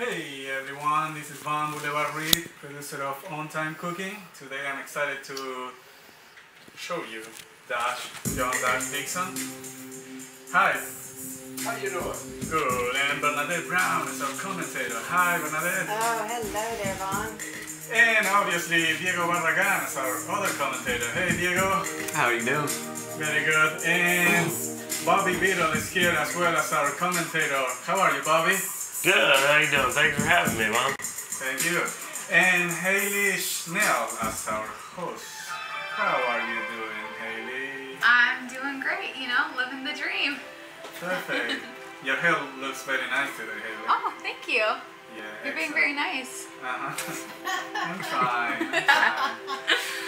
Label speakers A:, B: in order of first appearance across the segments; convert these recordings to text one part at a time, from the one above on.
A: Hey everyone, this is Van Boulevard Reed, producer of On Time Cooking. Today I'm excited to show you John Dash Dixon. Hi.
B: How you doing?
A: Good, and Bernadette Brown is our commentator. Hi Bernadette.
C: Oh, hello there, Vaughn.
A: And obviously Diego Barragan is our other commentator. Hey Diego.
B: How you doing?
A: Very good. And Bobby Beadle is here as well as our commentator. How are you, Bobby?
D: Good, how you doing? Thanks for having me, Mom.
A: Thank you. And Hayley Schnell as our host. How are you doing, Hayley?
E: I'm doing great, living the dream.
A: Perfect. Your hair looks very nice today, Hayley.
E: Oh, thank you.
A: Yeah,
E: You're being very nice.
A: I'm fine.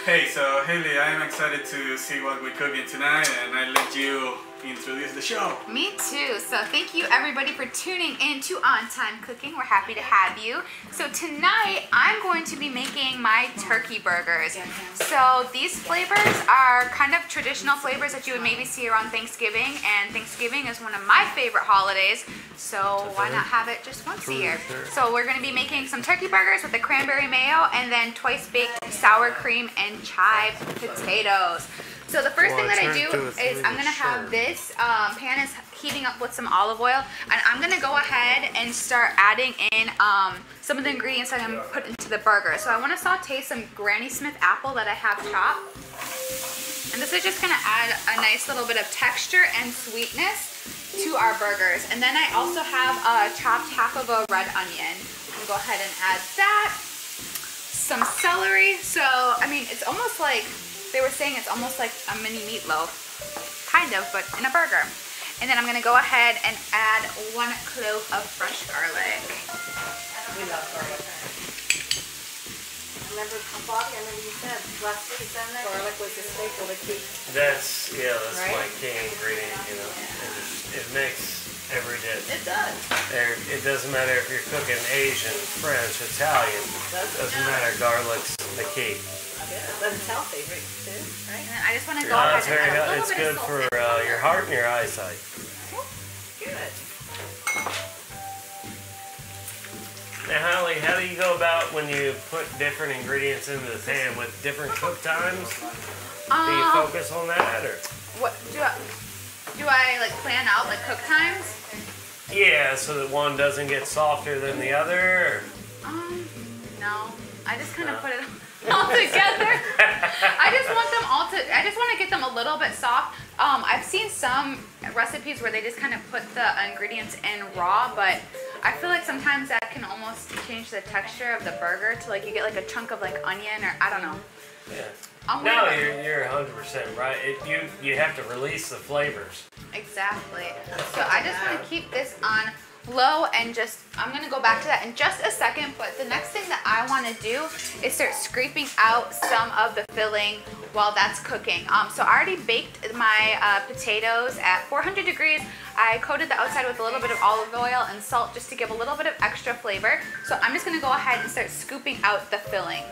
A: Hey, so Hayley, I am excited to see what we're cooking tonight, and I let you introduce the show.
E: Me too. So thank you everybody for tuning in to On Time Cooking. We're happy to have you. So tonight I'm going to be making my turkey burgers. So these flavors are kind of traditional flavors that you would maybe see around Thanksgiving, and Thanksgiving is one of my favorite holidays. So why not have it just once a year? So we're going to be making some turkey burgers with the cranberry mayo and then twice baked sour cream and chive potatoes. So the first thing that I do is I'm going to have this pan is heating up with some olive oil, and I'm going to go ahead and start adding in some of the ingredients that I'm going to put into the burger. So I want to saute some Granny Smith apple that I have chopped, and this is just going to add a nice little bit of texture and sweetness to our burgers. And then I also have chopped half of a red onion. I'm going to go ahead and add that. Some celery. So I mean, it's almost like they were saying it's almost like a mini meatloaf, kind of, but in a burger. And then I'm gonna go ahead and add 1 clove of fresh garlic.
C: We love garlic. Remember, Bobby, I remember you said last week that garlic was a staple to keep.
D: That's
C: Right?
D: my key ingredient, It makes every dish.
C: It does.
D: It doesn't matter if you're cooking Asian, French, Italian. Doesn't matter, garlic's the key.
C: Yeah, but it's healthy too, right?
E: And then I just wanna go ahead and add a little
D: It's
E: bit
D: good
E: of
D: for
E: salt.
D: your heart and your eyesight.
C: Good.
D: Now, Hayley, how do you go about when you put different ingredients into the pan with different cook times? Do you focus on that, or?
E: What do I like plan out like cook times?
D: Yeah, so that one doesn't get softer than the other. Or?
E: No. I just kind of put it all together. I just want to get them a little bit soft. I've seen some recipes where they just kind of put the ingredients in raw, but I feel like sometimes that can almost change the texture of the burger to like you get like a chunk of like onion, or I don't know.
D: Yeah. No, you're 100% right. You have to release the flavors.
E: Exactly. So I just want to keep this on low, and I'm going to go back to that in just a second, but the next thing that I want to do is start scraping out some of the filling while that's cooking. So I already baked my potatoes at 400 degrees. I coated the outside with a little bit of olive oil and salt just to give a little bit of extra flavor. So I'm just going to go ahead and start scooping out the filling.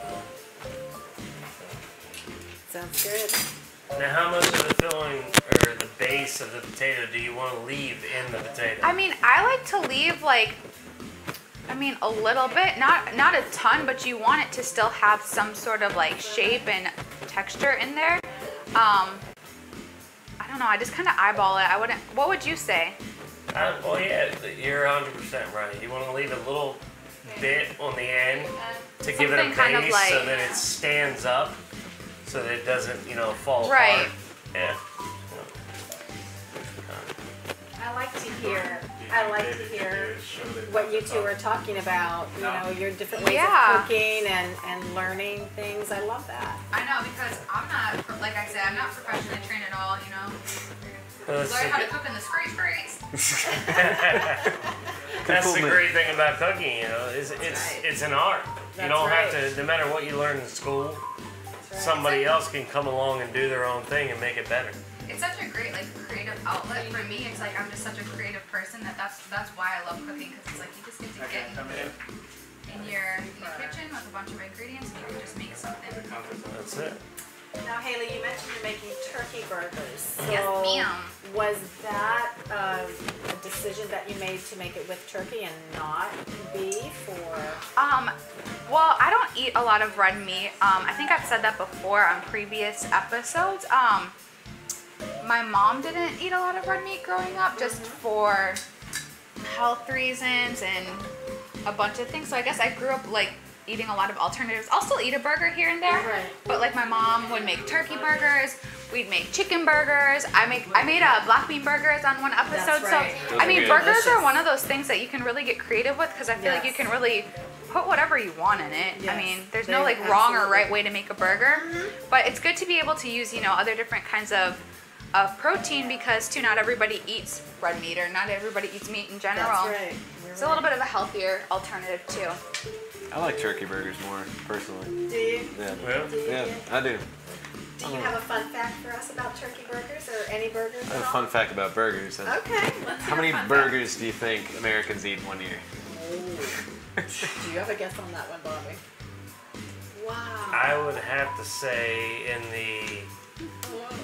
C: Sounds good.
D: Now, how much of the filling or the base of the potato do you want to leave in the potato?
E: I mean, I like to leave a little bit, not a ton, but you want it to still have some sort of like shape and texture in there. I don't know, I just kind of eyeball it. What would you say?
D: Well, yeah, you're 100% right. You want to leave a little bit on the end to give it a base
E: kind of like,
D: so that it stands up, so that it doesn't, fall
E: right.
D: apart. Yeah.
C: I like to hear what you two are talking about, your different ways of cooking and learning things. I love that.
E: I know, because I'm not, like I said, I'm not professionally trained at all, Learn how to cook in the scrape.
D: That's the great thing about cooking, it's an art. You don't have to, no matter what you learn in school, somebody else can come along and do their own thing and make it better.
E: It's such a great creative outlet for me. It's like I'm just such a creative person that's why I love cooking, because it's like you just get to get in your kitchen with a bunch of ingredients and you can just make something.
D: That's it.
C: Now, Hayley, you mentioned you're making turkey burgers. So
E: Yes, ma'am.
C: was that a decision that you made to make it with turkey and not beef, or?
E: Well, I don't eat a lot of red meat. I think I've said that before on previous episodes. My mom didn't eat a lot of red meat growing up, just for health reasons and a bunch of things. So I guess I grew up like eating a lot of alternatives. I'll still eat a burger here and there,
C: Right.
E: but like my mom would make turkey burgers. We'd make chicken burgers. I made black bean burgers on one episode.
C: That's right.
E: So
B: Those
E: I mean,
B: are good.
E: burgers are one of those things that you can really get creative with, because I feel like you
C: Yes.
E: can really put whatever you want in it. I
C: Yes.
E: mean, there's
C: They
E: no like wrong or
C: absolutely-
E: right way to make a burger, but it's good to be able to use, you know, other different kinds of protein, because too, not everybody eats red meat, or not everybody eats meat in general.
C: That's right. You're
E: It's a little bit of a healthier alternative too.
B: I like turkey burgers more, personally.
C: Do you?
B: Yeah.
D: Well,
C: Do you?
B: Yeah, I do.
C: Do you have a fun fact for us about turkey burgers, or any burgers
B: I
C: at
B: have a
C: all?
B: fun fact about burgers. And
C: Okay. Let's
B: how
C: hear
B: many
C: a fun
B: burgers do you think Americans eat in 1 year?
C: fact. Do you have a guess on that one, Bobby? Wow.
D: I would have to say in the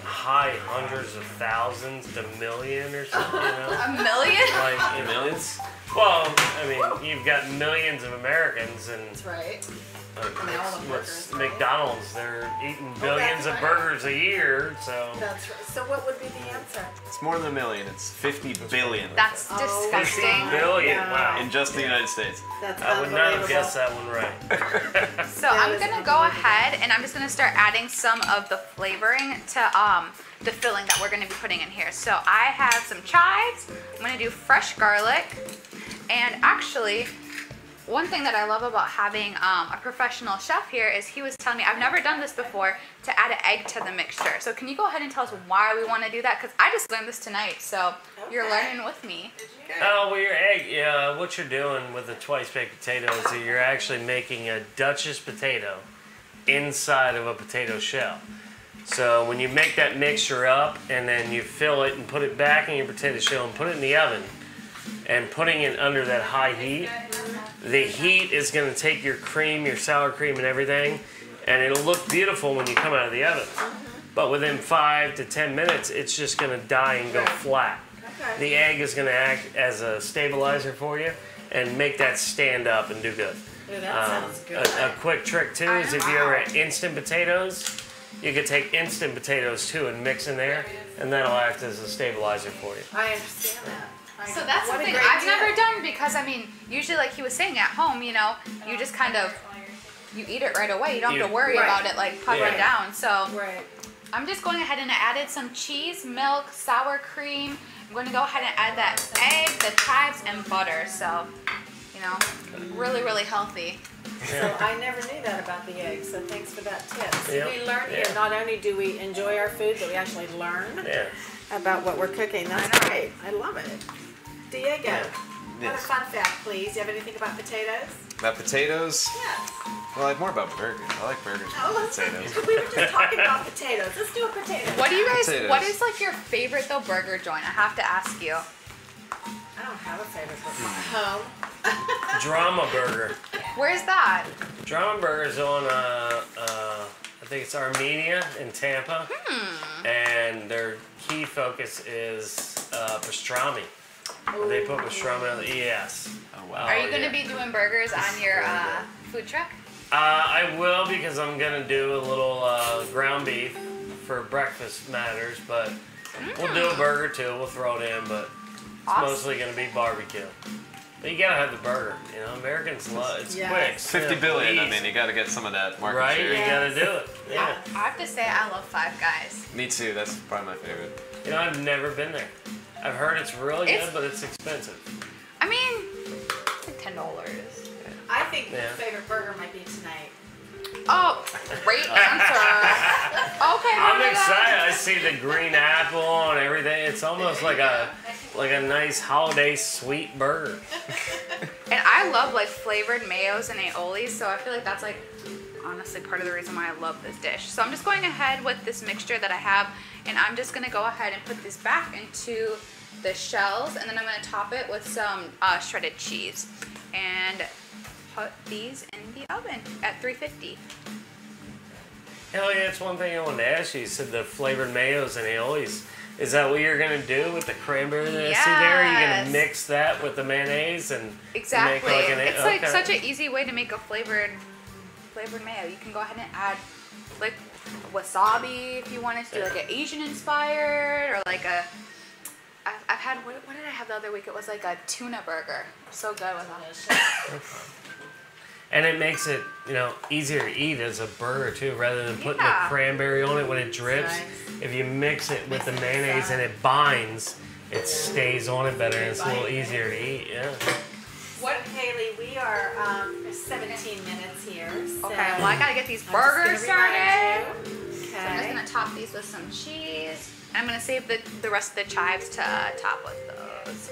D: high hundreds of thousands to million or something, you know?
E: A million?
D: Like, you know,
B: Millions?
D: well, I mean, you've got millions of Americans, and
C: That's right.
D: uh,
C: And they all love
D: what's
C: burgers.
D: McDonald's, they're eating billions of
C: right.
D: burgers a year, so.
C: That's right. So what would be the answer?
B: It's more than a million. It's 50 billion.
E: That's
C: Oh,
E: disgusting.
D: Billion,
C: Yeah.
D: wow.
B: in just the United States.
C: That's
D: I would not have
C: unbelievable.
D: guessed that one right.
E: So
C: That
E: I'm
C: is
E: gonna go ahead and I'm just gonna start adding some of the flavoring to the filling that we're gonna be putting in here. So I have some chives. I'm gonna do fresh garlic, and actually, one thing that I love about having a professional chef here is he was telling me, I've never done this before, to add an egg to the mixture. So can you go ahead and tell us why we want to do that? Because I just learned this tonight, so you're
C: Okay.
E: learning with me.
D: Oh, well, your egg, yeah, what you're doing with the twice baked potato is that you're actually making a Duchess potato inside of a potato shell. So when you make that mixture up and then you fill it and put it back in your potato shell and put it in the oven, and putting it under that high heat, the heat is going to take your cream, your sour cream and everything, and it'll look beautiful when you come out of the oven. But within 5 to 10 minutes, it's just going to die and go flat.
C: Okay.
D: The egg is going to act as a stabilizer for you and make that stand up and do good.
C: Ooh, that sounds good.
D: A quick trick too is if you're at instant potatoes, you could take instant potatoes too and mix in there, and that'll act as a stabilizer for you.
C: I understand that.
E: So that's
C: What a
E: something
C: great
E: I've
C: tip.
E: never done, because I mean, usually like he was saying at home, you know, you just kind of, you eat it right away. You don't have to worry
C: Right.
E: about it like puttering
D: Yeah.
E: down. So
C: Right.
E: I'm just going ahead and added some cheese, milk, sour cream. I'm going to go ahead and add that egg, the chives, and butter. So, you know, really, really healthy.
C: So I never knew that about the eggs, so thanks for that tip. So
D: Yeah.
C: we learn here,
D: Yeah.
C: not only do we enjoy our food, but we actually learn
D: Yeah.
C: about what we're cooking. That's great. I love it. Diego, what a
B: Yes.
C: fun fact, please. You have anything about potatoes?
B: About potatoes?
C: Yes.
B: Well, I like more about burgers. I like burgers
C: Oh,
B: more than
C: let's
B: potatoes.
C: we were just talking about potatoes. Let's do a potato.
E: What do you guys,
B: Potatoes.
E: what is like your favorite though burger joint? I have to ask you.
C: I don't have a favorite but my home.
D: Drama Burger.
E: Where's that?
D: Drama Burger's on, I think it's Armenia in Tampa, and their key focus is pastrami. They put pastrami on the, yes.
B: Oh, wow.
E: Are you going to
D: yeah.
E: be doing burgers on your food truck?
D: I will, because I'm gonna do a little ground beef for breakfast matters, but we'll do a burger too. We'll throw it in, but it's
E: Awesome.
D: mostly gonna be barbecue. But you gotta have the burger. You know, Americans love it's
C: Yes.
D: quick.
B: 50
D: simple,
B: billion. I
D: easy.
B: mean, you got to get some of that market
D: right?
B: share.
D: You gotta do it. Yeah.
E: I have to say I love Five Guys.
B: Me too. That's probably my favorite.
D: You know, I've never been there. I've heard it's really
E: It's-
D: good, but it's expensive.
E: I mean, it's like $10.
C: I think
D: Yeah.
C: my favorite burger might be tonight.
E: Oh, great answer. Okay,
D: I'm
E: remember
D: excited.
E: that?
D: I see the green apple and everything. It's almost like a nice holiday sweet burger.
E: And I love like flavored mayos and aiolis, so I feel like that's like honestly part of the reason why I love this dish. So I'm just going ahead with this mixture that I have, and I'm just gonna go ahead and put this back into the shells, and then I'm gonna top it with some shredded cheese and put these in the oven at 350.
D: Hell yeah, that's one thing I wanted to ask you. You said the flavored mayos and aiolies. Is that what you're gonna do with the cranberry that I see there? You're gonna mix that with the mayonnaise and
E: exactly.
D: make like an
E: It's like such an easy way to make a flavored mayo. You can go ahead and add like wasabi if you wanted to do like an Asian inspired or like a. I've had what did I have the other week? It was like a tuna burger. So good with that.
D: And it makes it, you know, easier to eat as a burger too, rather than putting the cranberry on it when it drips. Nice. If you mix it with the mayonnaise and it binds, it stays on it better and it's a little easier to eat. Yeah.
C: What, Haley? We are 17 minutes here. So
E: okay. Well, I gotta get these burgers started.
C: Okay.
E: So I'm just gonna top these with some cheese. And I'm gonna save the rest of the chives to top with those.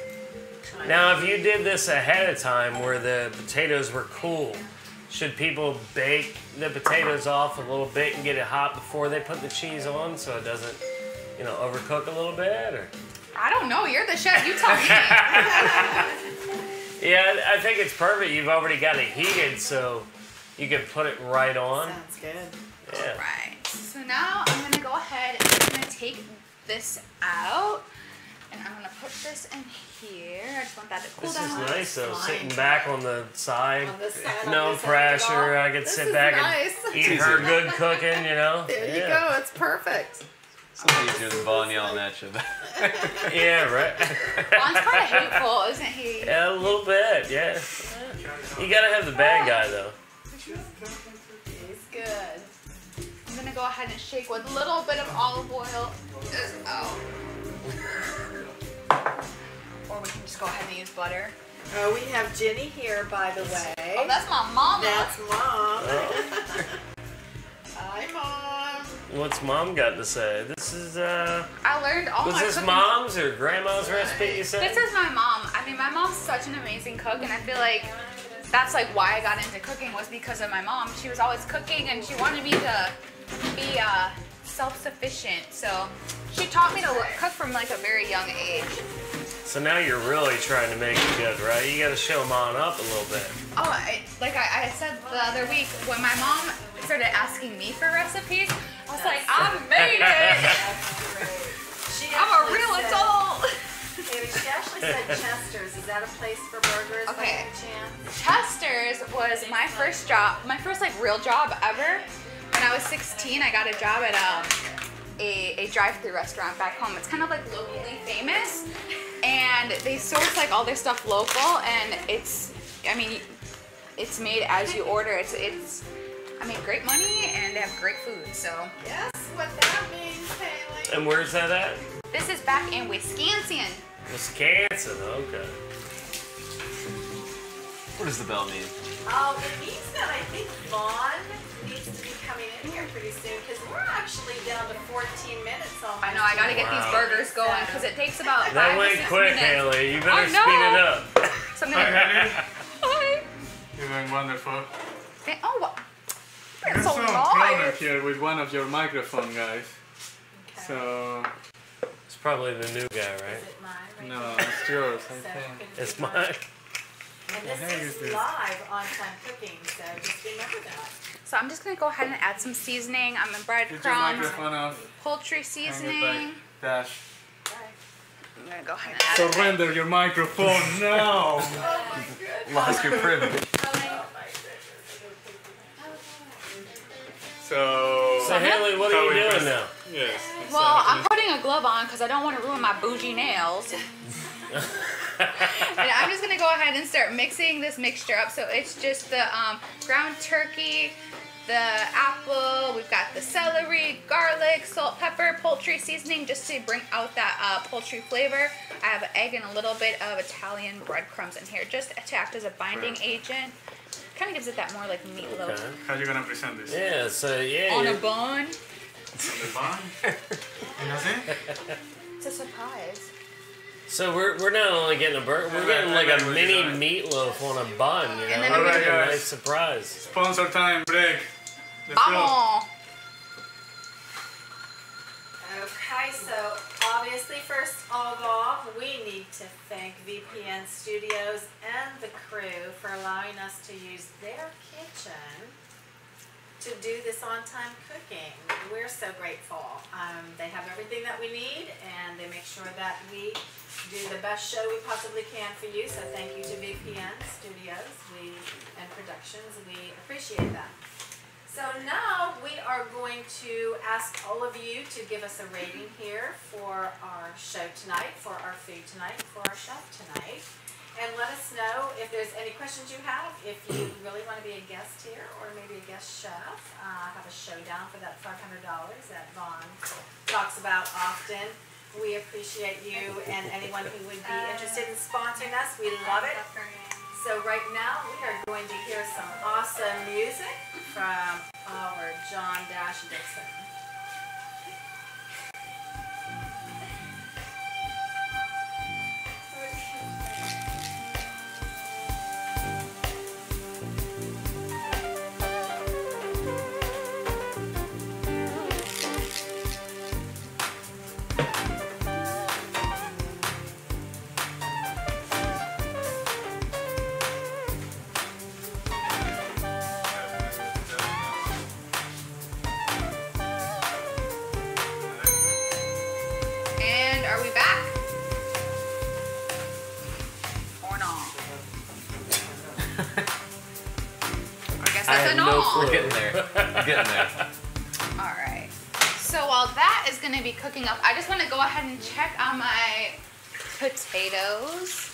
D: Now, if you did this ahead of time where the potatoes were cool, should people bake the potatoes off a little bit and get it hot before they put the cheese on so it doesn't, you know, overcook a little bit? Or?
E: I don't know. You're the chef. You tell me.
D: Yeah, I think it's perfect. You've already got it heated, so you can put it right on.
C: Sounds good.
D: Yeah.
E: All right. So now I'm gonna go ahead and I'm gonna take this out. And I'm gonna put this in here. I just want that to cool down.
D: This is nice though, sitting back on the side.
C: On this side,
D: no pressure. I could sit back and eat her good cooking, you know?
C: There you go, it's perfect.
B: So easier than Vaughn yelling at you.
D: Yeah, right.
E: Vaughn's kind of hateful, isn't he?
D: Yeah, a little bit, yeah. You gotta have the bad guy though.
C: He's good.
E: I'm gonna go ahead and shake with a little bit of olive oil. Or we can just go ahead and use butter.
C: Oh, we have Jenny here, by the way.
E: Oh, that's my mama.
C: That's Mom. Hi, Mom.
D: What's Mom got to say? This is,
E: I learned all my
D: was this
E: cooking.
D: Mom's or Grandma's recipe, you said?
E: This is my mom. I mean, my mom's such an amazing cook, and I feel like that's like why I got into cooking was because of my mom. She was always cooking, and she wanted me to be self-sufficient. So she taught me to cook from like a very young age.
D: So now you're really trying to make it good, right? You gotta show Mom up a little bit.
E: Oh, like I said the other week, when my mom started asking me for recipes, I was like, I made it! I'm a real adult!
C: She actually said Chester's. Is that a place for burgers?
E: Okay.
C: By any chance?
E: Chester's was my first job, my first like real job ever. When I was 16, I got a job at a drive-thru restaurant back home. It's kind of like locally famous, and they source like all their stuff local, and it's made as you order. It's I mean, great money, and they have great food. So
C: Yes, what that means, Haley.
D: And where's that at?
E: this is back in Wisconsin.
D: Wisconsin, okay.
B: What does the bell mean?
C: Oh, it means that I think Vaughn needs to be coming in here pretty soon because we're actually down to 14 minutes almost.
E: I know, I gotta get these burgers going because it takes about 5
D: That
E: to
D: went
E: 6
D: quick,
E: minutes.
D: Haley. You better
E: I know.
D: speed it up.
E: So I'm
A: Hi,
E: gonna.
A: Haley.
E: Hi.
A: You're doing wonderful.
E: Oh, what?
A: There's
E: It's so
A: some problem
E: nice.
A: here with one of your microphone guys.
C: Okay.
A: So,
D: It's probably the new guy, right?
C: Is it mine?
A: no, it's yours, I
C: So
A: think.
C: could
D: It's
C: be
D: mine.
C: And
A: What the heck
C: this
A: is
C: is
A: this?
C: live on-time cooking, so just remember that.
E: So I'm just gonna go ahead and add some seasoning. I'm in
A: Get your
E: breadcrumbs,
A: microphone off.
E: poultry
A: Hang it
E: seasoning.
A: back. Dash.
E: I'm gonna go ahead and add it.
A: Surrender your microphone now.
B: Lost your privilege.
D: So Haley, what are you doing now?
A: Yes.
E: Well, I'm putting a glove on because I don't want to ruin my bougie nails. And I'm just gonna go ahead and start mixing this mixture up. So it's just the ground turkey, the apple, we've got the celery, garlic, salt, pepper, poultry seasoning just to bring out that poultry flavor. I have an egg and a little bit of Italian breadcrumbs in here just to act as a binding agent. Kind of gives it that more like meatloaf.
D: Okay.
A: How are you gonna present this?
D: Yeah, so yeah.
E: On a
D: you're-
E: bun.
A: On the bun? And that's it?
E: It's a surprise.
D: So we're not only getting a burger, we're getting like a mini meatloaf on a bun, you know?
E: And then
D: That's
A: we-
D: a
A: Alright,
D: nice
A: guys.
D: surprise.
A: Sponsor time, break. Let's go.
E: Vamos.
C: Okay, so obviously first of all, we need to thank VPN Studios and the crew for allowing us to use their kitchen to do this on-time cooking. We're so grateful. They have everything that we need, and they make sure that we do the best show we possibly can for you. So thank you to VPN Studios and Productions. We appreciate that. So now we are going to ask all of you to give us a rating here for our show tonight, for our food tonight, for our chef tonight. And let us know if there's any questions you have, if you really want to be a guest here or maybe a guest chef. Have a showdown for that $500 that Vaughn talks about often. We appreciate you and anyone who would be interested in sponsoring us. We love it. So right now we are going to hear some awesome music from our John Dixon.
E: Are we back? Or not? I guess that's a no.
B: We're getting there. We're getting there.
E: Alright. So while that is going to be cooking up, I just want to go ahead and check on my potatoes.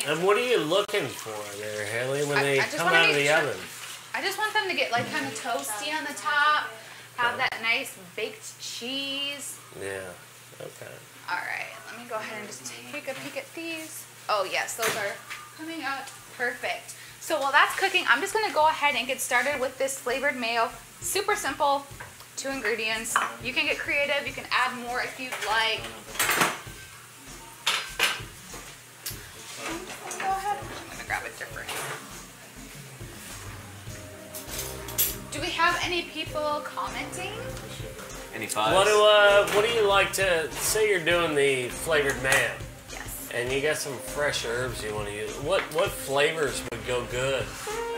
D: And what are you looking for there, Haley, when they come out of the oven?
E: I just want them to get like kind of toasty on the top. Have that nice baked cheese.
D: Yeah, okay.
E: Alright, let me go ahead and just take a peek at these. Oh yes, those are coming out perfect. So while that's cooking, I'm just going to go ahead and get started with this flavored mayo. Super simple, 2 ingredients. You can get creative, you can add more if you'd like. Go ahead, I'm going to grab a different. Do we have any people commenting?
B: Any fives?
D: What do you like to say? You're doing the flavored mayo.
E: Yes.
D: And you got some fresh herbs you want to use. What flavors would go good?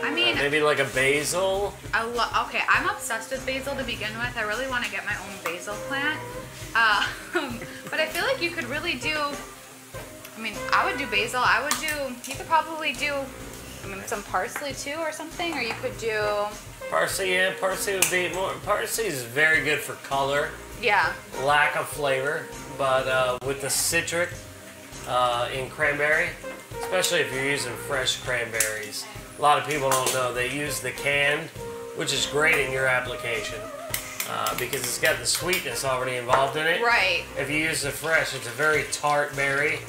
E: I mean,
D: maybe like a basil.
E: Okay, I'm obsessed with basil to begin with. I really want to get my own basil plant. But I feel like you could really do. I mean, I would do basil. You could probably do. I mean, some parsley too, or something. Or you could do.
D: Parsley, yeah, parsley would be more. Parsley is very good for color.
E: Yeah.
D: Lack of flavor, but with the citric in cranberry, especially if you're using fresh cranberries. A lot of people don't know they use the canned, which is great in your application because it's got the sweetness already involved in it.
E: Right.
D: If you use the fresh, it's a very tart berry,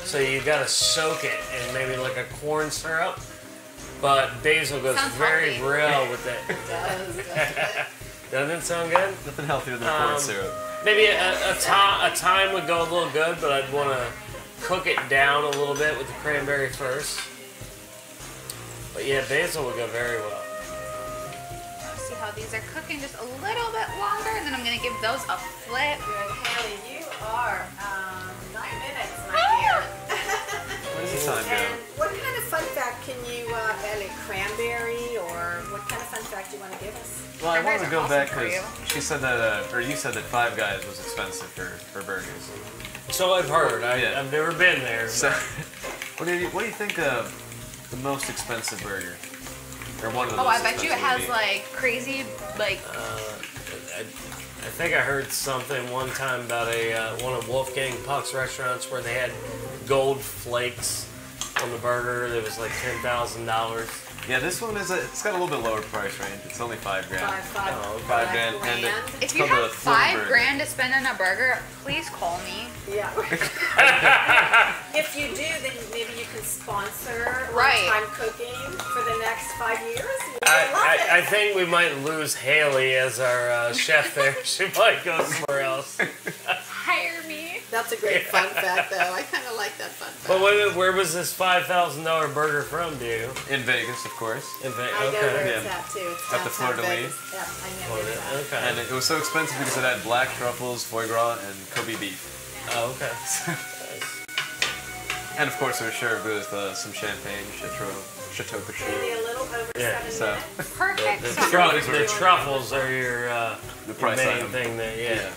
D: so you got to soak it in maybe like a corn syrup. But basil goes very real with it.
C: It does.
D: Doesn't it sound good?
B: Nothing healthier than corn syrup.
D: Maybe a thyme would go a little good, but I'd want to cook it down a little bit with the cranberry first. But yeah, basil would go very well.
E: See how these are cooking just a little bit longer, and then I'm going to give those a flip.
C: Good, Haley, you are 9 minutes, my dear.
B: Where's the time go?
C: And what kind of fun fact can you add, like cranberry, or what kind of fun fact do you want to give us?
B: Well, I wanted to go back
E: for
B: because she said that, or you said that Five Guys was expensive for burgers.
D: So I've heard.
B: Yeah.
D: I've never been there.
B: So, what do you think of the most expensive burger? Or one of the most
E: I bet you it has
B: expensive
E: like crazy, like.
D: I think I heard something one time about one of Wolfgang Puck's restaurants where they had gold flakes on the burger. That was like $10,000.
B: Yeah, this one it's got a little bit lower price range. It's only $5 grand.
C: $5
B: grand. And
E: If you have $5 grand to spend on a burger, please call me.
C: Yeah. If you do, then maybe you can sponsor
E: Right.
C: On-time cooking for the next 5 years.
D: I think we might lose Haley as our chef there. She might go somewhere else.
E: Hire me.
C: That's a great fun fact, though. I kind of like that fun fact.
D: But where was this $5,000 burger from, do you?
B: In Vegas, of course.
D: In Vegas.
C: I know where
D: Okay.
C: it's at, too. It's
B: At the
C: downtown
B: Fleur de Lis.
C: Vegas. Yeah, I know where it's at.
D: Okay.
B: And it was so expensive because it had black truffles, foie gras, and Kobe beef.
D: Oh, okay.
B: And of course, it was served with some champagne, Chateau Pichet.
C: Maybe a little over
D: Yeah,
C: 7
B: so-
C: minutes.
E: Perfect.
D: The,
E: So-
D: the truffles are your,
B: The
D: your
B: price
D: main
B: item.
D: thing there. Yeah.
B: Yeah.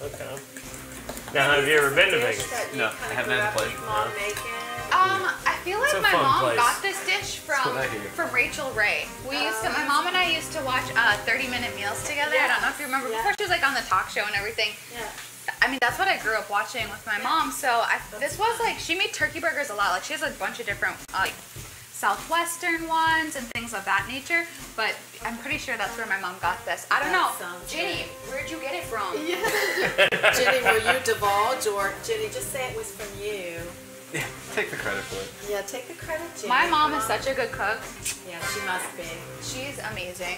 D: Yeah. Okay. Now, have you ever been to
C: Dish
D: Vegas?
C: that you
B: No,
C: kinda
B: I haven't
C: grew
B: had
C: up
B: the
C: with
B: pleasure.
C: Mom making?
E: I feel
D: It's
E: like
D: a
E: my
D: fun
E: mom
D: place.
E: got this dish from
B: what I hear.
E: Rachel Ray. My mom and I used to watch 30-minute meals together. I don't know if you remember
C: Yeah.
E: before she was like on the talk show and everything.
C: Yeah.
E: I mean, that's what I grew up watching with my mom. So this was like, she made turkey burgers a lot. Like she has a bunch of different like Southwestern ones and things of that nature. But I'm pretty sure that's where my mom got this. I don't
C: That
E: know.
C: sounds
E: Ginny, where'd you get it from?
C: Ginny, will you divulge, or Ginny, just say it was from you?
B: Yeah, take the credit for it.
C: Yeah, take the credit, Ginny.
E: My mom is
C: Come on.
E: such a good cook.
C: Yeah, she must be.
E: She's amazing.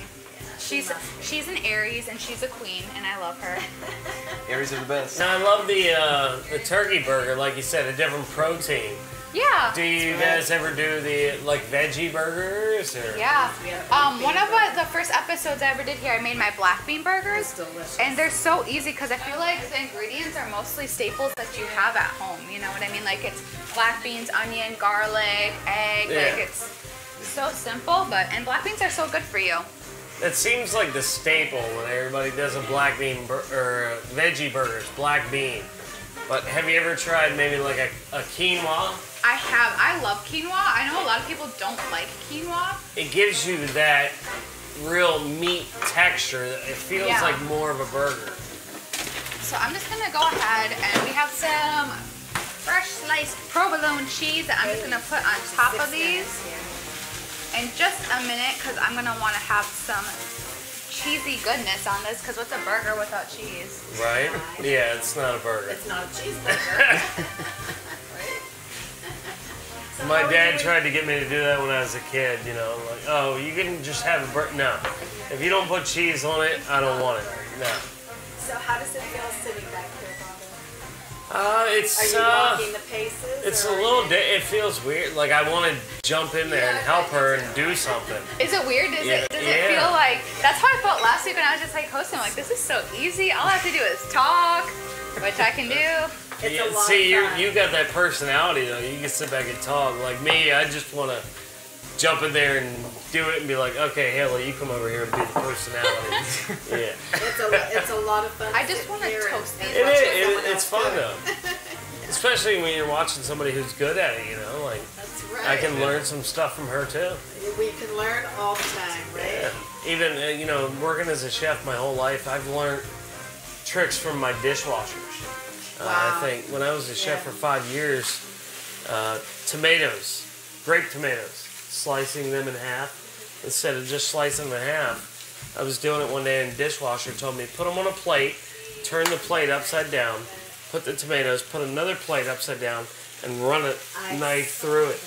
C: She must be.
E: She's an Aries and she's a queen and I love her.
B: Aries are the best.
D: Now, I love the turkey burger, like you said, a different protein.
E: Yeah.
D: Do you guys ever do the like veggie burgers or?
E: Yeah.
C: We have
E: One of the first episodes I ever did here, I made my black bean burgers.
C: delicious.
E: And they're so easy because I feel like the ingredients are mostly staples that you have at home. You know what I mean? Like it's black beans, onion, garlic, egg.
D: Yeah.
E: Like it's so simple, and black beans are so good for you.
D: It seems like the staple when everybody does a black bean or veggie burgers, black bean. But have you ever tried maybe like a quinoa?
E: I have. I love quinoa. I know a lot of people don't like quinoa.
D: It gives you that real meat texture. It feels
E: Yeah.
D: like more of a burger.
E: So I'm just gonna go ahead and we have some fresh sliced provolone cheese that I'm just gonna put on top of these in just a minute because I'm gonna want to have some cheesy goodness on this because what's a burger without cheese?
D: Right? Yeah, it's not a burger.
C: It's not a cheeseburger. Right? So
D: My
C: how are
D: dad
C: you-
D: tried to get me to do that when I was a kid, you know, like, oh, you can just have a burger. No. If you don't put cheese on it, I don't want it. No.
C: So how does it feel sitting back here, Bobby? Are
D: It's
C: you walking the paces?
D: it's
C: or
D: a
C: are
D: little
C: you-
D: it feels weird. Like I want to jump in there and help her and do something.
E: Is it weird? Does it
D: Yeah.
E: feel like that's how I felt last week when I was just like hosting? Like this is so easy. All I have to do is talk, which I can do.
C: It's
D: Yeah,
C: a lot
D: see,
C: of fun.
D: you got that personality though. You can sit back and talk. Like me, I just want to jump in there and do it and be like, okay, Hayley, you come over here and be the personality. Yeah.
C: It's a lot of fun.
E: I just
C: sitting
E: want to
C: here and-
E: toast
C: and
E: these.
C: watching
D: It
C: someone
D: is. It's
C: else
D: fun
C: do it.
D: though. Especially when you're watching somebody who's good at it. You know, like
C: That's right.
D: I can learn some stuff from her too.
C: We can learn all the time, right?
D: Yeah. Even you know, working as a chef my whole life, I've learned tricks from my dishwashers.
C: Wow.
D: I think when I was a chef
C: Yeah.
D: for 5 years, tomatoes, grape tomatoes, slicing them in half instead of just slicing them in half. I was doing it one day and the dishwasher told me, put them on a plate, turn the plate upside down, put the tomatoes, put another plate upside down, and run a knife through it.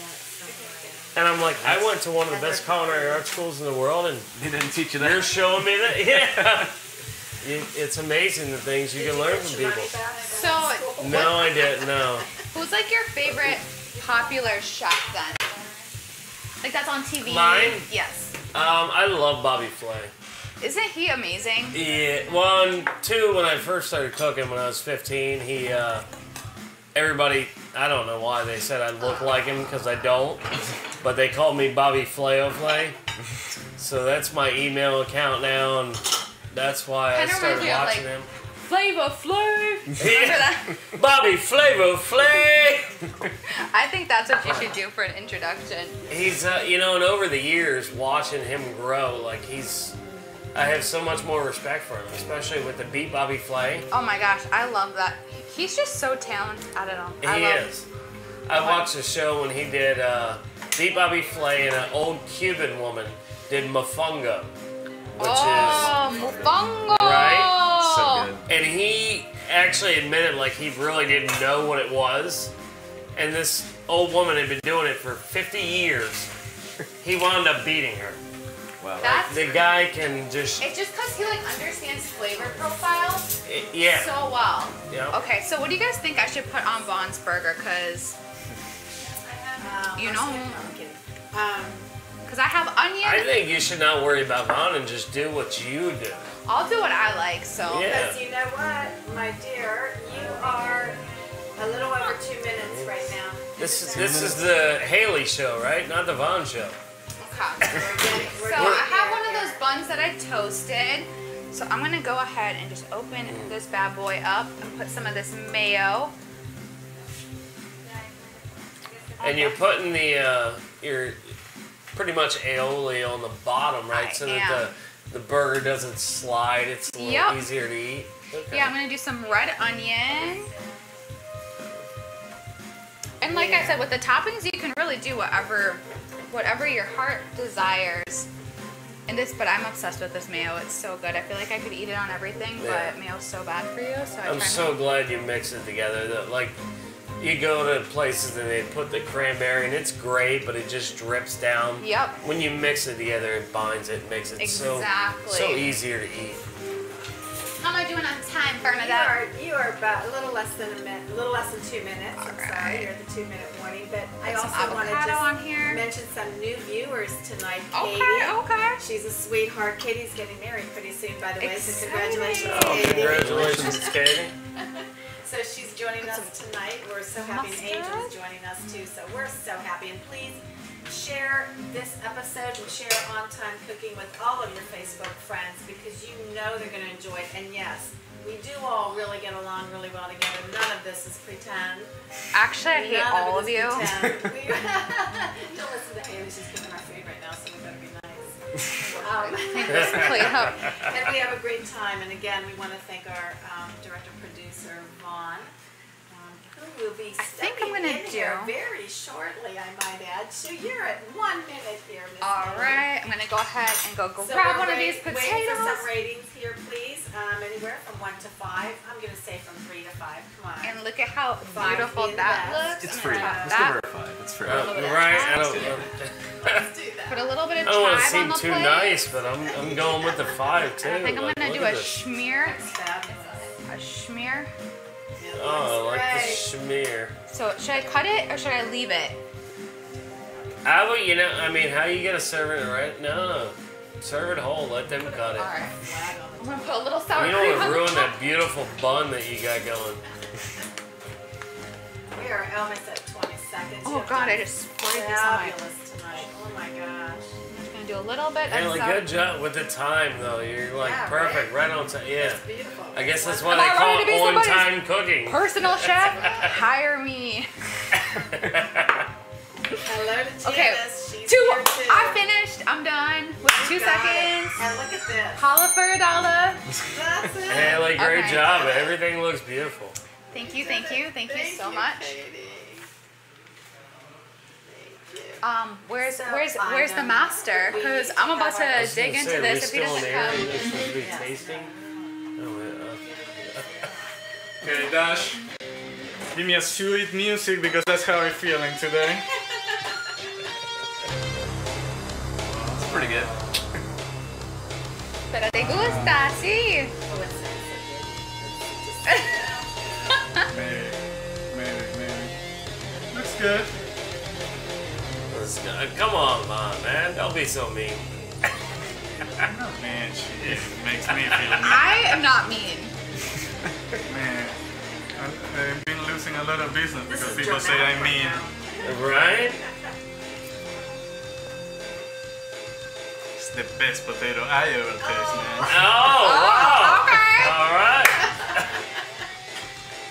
D: And I'm like, I went to one of the best culinary art schools in the world, and
B: He didn't teach you
D: you're
B: that.
D: showing me that? Yeah. It's amazing the things you can learn from people.
E: So,
D: No, I didn't. No.
E: who's like your favorite popular chef then? Like that's on TV.
D: Mine?
E: Yes.
D: I love Bobby Flay.
E: Isn't he amazing?
D: Yeah. One, two. When I first started cooking when I was 15, he, everybody, I don't know why they said I look like him because I don't, but they called me Bobby Flay-O-Flay. So that's my email account now, and that's why I
E: Kinda
D: started
E: reminds me of,
D: watching
E: like,
D: him.
E: Flavor Flay. Remember
D: Yeah.
E: that?
D: Bobby Flay-O-Flay.
E: I think that's what you should do for an introduction.
D: He's, you know, and over the years, watching him grow, like I have so much more respect for him, especially with the Beat Bobby Flay.
E: Oh my gosh, I love that. He's just so talented. I don't know.
D: He is. I watched a show when he did Beat Bobby Flay and an old Cuban woman did Mofongo, which
E: Mofongo.
D: Right?
B: So good.
D: and he actually admitted like he really didn't know what it was, and this old woman had been doing it for 50 years. He wound up beating her.
B: Wow.
E: That's
D: The guy can just,
E: it's just because he like understands flavor profile
D: yeah.
E: so well.
D: Yeah.
E: Okay, so what do you guys think I should put on Vaughn's burger? Cause you know, cause I have onion.
D: I think you should not worry about Vaughn and just do what you do.
E: I'll do what I like. So
D: Yeah.
C: Because you know what, my dear, you are a little over 2 minutes right now.
D: This is the Hayley show, right? Not the Vaughn show.
C: We're
E: So I have one of those buns that I toasted. So I'm gonna go ahead and just open this bad boy up and put some of this mayo.
D: And you're putting the your pretty much aioli on the bottom, right? So that the burger doesn't slide. It's a little easier to eat. Okay.
E: Yeah, I'm gonna do some red onion. And like I said, with the toppings, you can really do whatever your heart desires. And this, but I'm obsessed with this mayo. It's so good. I feel like I could eat it on everything, but mayo's so bad for you. So
D: I'm so glad you mix it together. Like, you go to places and they put the cranberry and it's great, but it just drips down.
E: Yep.
D: When you mix it together, it binds it, makes it so easier to eat.
E: How am I doing on time, Bernadette?
C: You are about a little less than 2 minutes.
E: All
C: I'm
E: right.
C: sorry, you're at the 2-minute warning. But I
E: Put some
C: also want to
E: avocado
C: just
E: on here.
C: mention some new viewers tonight. Katie.
E: Okay.
C: She's a sweetheart. Katie's getting married pretty soon, by the way. So
E: Exciting.
C: congratulations,
D: Oh,
C: Katie.
D: congratulations, Katie.
C: So she's joining us tonight. We're so happy, and Angel's joining us too. So we're so happy, and please share this episode and share On Time Cooking with all of your Facebook friends because you know they're going to enjoy it. And yes, we do all really get along really well together. None of this is pretend.
E: Actually, I hate all of you.
C: Don't listen to Hayley. She's cooking our food right now, so we better be nice. And we have a great time. And again, we want to thank our director-producer, Vaughn, who will be stepping in here very shortly, I might add. So you're at 1 minute here, Miss
E: All right, I'm gonna go ahead and grab one of these potatoes.
C: Wait for some ratings here, please. Anywhere from 1 to 5. I'm gonna say from 3 to 5. Come on.
E: And look at how beautiful that looks.
B: It's
E: I'm
B: free.
E: gonna
B: Let's
E: top
B: give her a 5. It's free.
D: Right? I don't
C: Let's do that.
E: Put a little bit of
D: I don't want to
E: chive on
D: seem
E: the
D: too
E: plate.
D: nice, but I'm going with the 5 too.
E: I think I'm
D: Like,
E: gonna
D: look
E: do
D: at
E: a
D: this.
E: schmear.
C: That's fabulous.
E: A schmear.
D: Oh, I like the schmear.
E: So should I cut it or should I leave it?
D: How about, you know, I mean, how you gonna serve it, right? No. Serve it whole, let them cut it.
E: All right. I'm gonna put a little sour
D: You
E: cream
D: don't want
E: on
D: to
E: the
D: ruin
E: top.
D: that beautiful bun that you got going.
C: We are almost at 20 seconds.
E: Oh God, I just sprayed this on my.
C: Fabulous tonight. Oh my gosh.
E: I'm just gonna do a little bit
D: Hey,
E: of
D: like,
E: sour.
D: good job with the time, though. You're like
C: Yeah,
D: perfect, right on time. Yeah.
C: It's beautiful.
D: I guess that's why
E: Am
D: they
E: I
D: call
E: ready to be
D: it
E: somebody's
D: on-time cooking.
E: Personal chef, hire me.
C: Hello to Janice.
E: Okay,
C: She's
E: two.
C: here too.
E: I finished. I'm done with 2
C: Got it.
E: seconds.
C: And look at this.
E: Holla for $1.
C: That's it.
D: Hey, like, great
E: Okay.
D: job. Everything looks beautiful.
E: Thank you so much.
C: Katie.
E: Where's
C: So,
E: where's the master? Because I'm about to dig into this if he doesn't
D: We're
E: come.
D: supposed to be tasting. Oh,
A: Okay, Dash, give me a sweet music because that's how I'm feeling today.
B: It's pretty good.
E: Pero te gusta, sí.
C: Oh, it's
A: Maybe. Looks good.
D: come on, man. Don't be so mean.
A: Man, she makes me feel mean.
E: I am not mean.
A: Man, I've been losing a lot of business
C: This
A: because
C: is
A: people say I'm mean.
D: Right?
A: It's the best potato I ever taste, man.
D: Oh, wow.
E: Okay.
D: All right.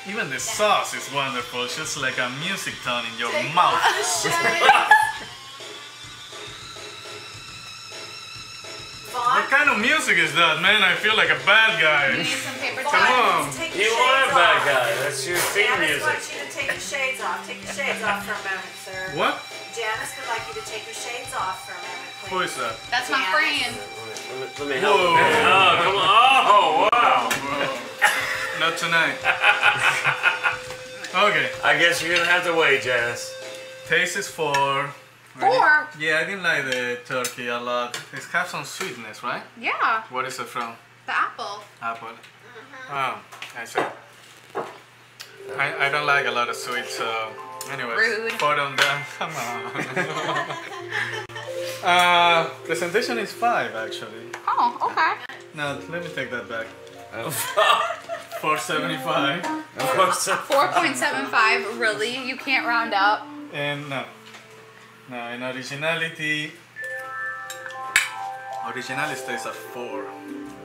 A: Even the sauce is wonderful, just like a music tone in your mouth. What kind of music is that, man? I feel like a bad
E: You
A: guy.
E: need some paper
A: Come
E: towel.
A: on.
C: Take
D: You
C: your
D: are a
C: shades
D: bad
C: off.
D: guy. That's your theme
C: Janice
D: music.
C: wants you to take your shades off. Take your shades off for a moment, sir.
A: What?
C: Janice would like you to take your shades off for a moment, please.
A: Who is that?
E: That's my friend.
D: Let me help
A: Whoa.
D: you. Oh, come on. Oh, wow.
A: Not tonight. Okay.
D: I guess you're going to have to wait, Janice.
A: Taste is 4.
E: 4?
A: Yeah, I didn't like the turkey a lot. It has some sweetness, right?
E: Yeah,
A: What is it from?
E: the apple.
A: Apple. Oh, I see. I don't like a lot of sweets, so anyways.
E: Rude.
A: 4 on that. Come on. Presentation is 5 actually.
E: Oh, okay.
A: No, let me take that back. 475.
E: 4.75, really? You can't round up?
A: And no. No, in originality, Originally stays at 4.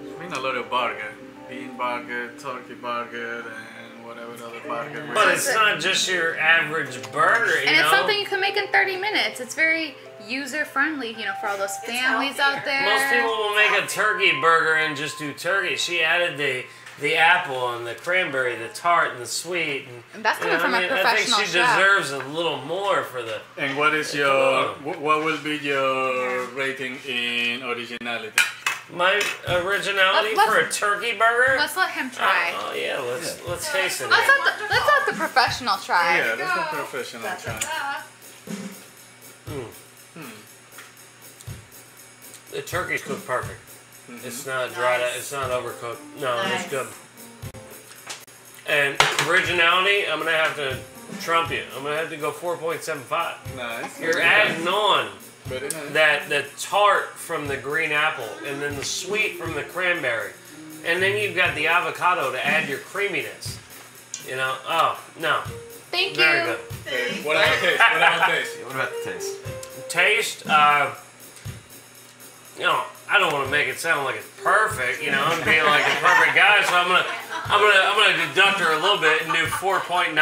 A: It's been a lot of burger. Bean burger, turkey burger, and whatever other burger.
D: But it's not just your average burger, you
E: And
D: know?
E: it's something you can make in 30 minutes. It's very user-friendly, you know, for all those families out there.
D: Most people will make a turkey burger and just do turkey. She added the apple and the cranberry, the tart and the sweet. And
E: That's coming from a professional
D: I think she
E: chef.
D: deserves a little more for the...
A: And what is your, what will be your rating in originality?
D: My originality
E: Let's-
D: for a turkey burger?
E: Let's let him try.
D: Oh yeah, let's taste it.
E: Let's let the professional try.
A: Yeah, that's a professional try.
D: The turkey's cooked perfect. It's not dried out, it's not overcooked. No, it's good. And originality, I'm gonna have to trump you. I'm gonna have to go 4.75.
A: Nice.
D: You're adding on
A: Very nice.
D: that the tart from the green apple and then the sweet from the cranberry. And then you've got the avocado to add your creaminess. You know, oh, no.
E: Thank you.
D: Very good.
A: Okay, what about taste? What about taste?
B: What about the taste?
D: Taste, you know, I don't want to make it sound like it's perfect, you know, I'm being like a perfect guy, so I'm gonna deduct her a little bit and do 4.95.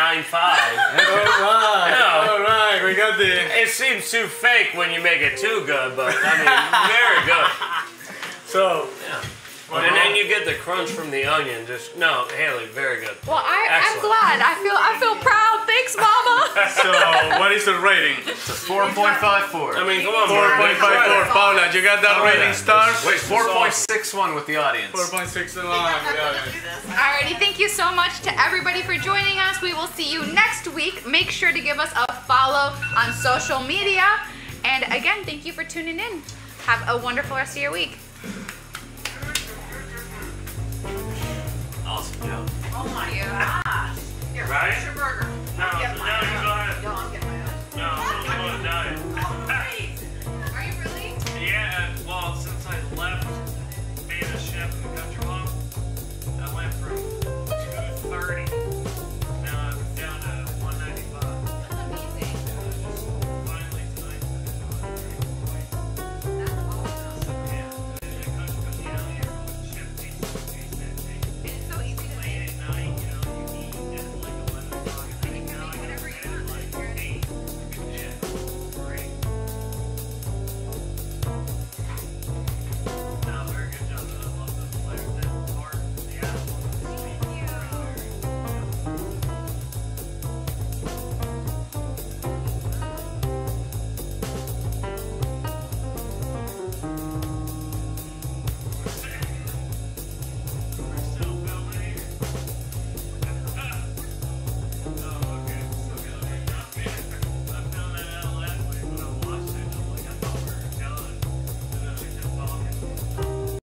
A: Alright, we got the...
D: It seems too fake when you make it too good, but I mean, very good.
A: So,
D: Yeah. And then you get the crunch from the onion. Just no, Hayley, very good.
E: Well, I'm
D: Excellent.
E: glad. I feel proud. Thanks, Mama.
A: so what is the rating?
B: It's a 4.54.
D: I mean, come on,
A: 4.54. Paula, you got that rating stars?
B: Wait, 4.61 with the audience.
A: 4.61.
E: Alrighty, thank you so much to everybody for joining us. We will see you next week. Make sure to give us a follow on social media. And again, thank you for tuning in. Have a wonderful rest of your week.
D: Awesome job.
C: Oh my gosh. Here,
D: Right?
C: here's your burger.
D: No,
C: Get mine.